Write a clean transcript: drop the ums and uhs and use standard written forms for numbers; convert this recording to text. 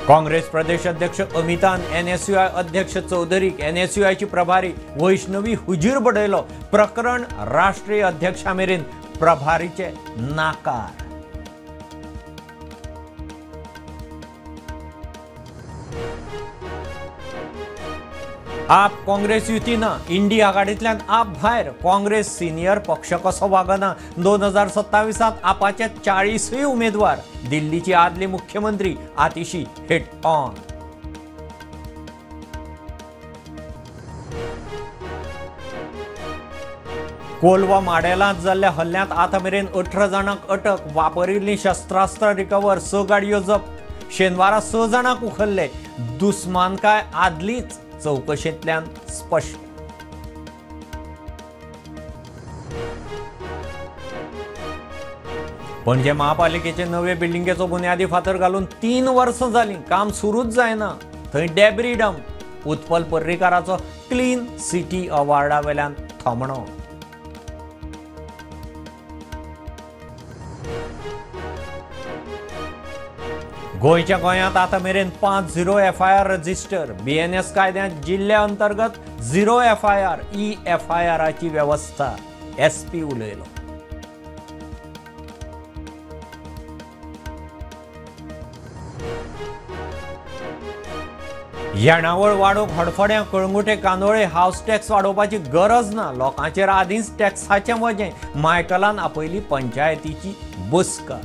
काँग्रेस प्रदेश अध्यक्ष अमितान NSUI अध्यक्ष चौधरी NSUIची प्रभारी वैष्णवी हुजीर बडयलो प्रकरण राष्ट्रीय अध्यक्षामेरेन प्रभारीचे नाकार। आप काँग्रेस युतीना इंडी आघाडींतल्यान आप भायर काँग्रेस सिनियर पक्ष कसो वागना 2027 आपाचे 40 उमेदवार दिल्लीची आदली मुख्यमंत्री आतिशी हिट ऑन। कोलवा माडेलांत जाल्ल्या हल्ल्यांत आतामेरेन 18 जाणांक अटक वापरिल्लीं शस्त्रास्त्रां रिकवर 6 गाडयो जप्त शेनवारा 6 जाणांक उखल्ले दुस्मानकाय आदलीच चौकशेंतल्यान स्पष्ट। पणजे महापालिकेचे नवे बिल्डिंगेचो बुन्यादी फातर घालून 3 वर्सां जालीं काम सुरूच जायना थंय डेब्री डंप उत्पल पर्रीकाराचो क्लीन सिटी अवॉर्डा वेल्यान थमणो। गोयच्या गोंयांत आतां मेरेन 5 0 FIR रजिस्टर BNS कायद्यांत जिल्ल्या अंतर्गत 0 FIR e-FIR ची व्यवस्था SP उलयलो। येणावळ वाडोवंक हडफड्या कळंगुटे कांदोळे हाऊस टॅक्स वाडोवपाची गरज ना लोकांचेर आदींच टॅक्साचें वजें मायकलान आपयली पंचायतीची बसका।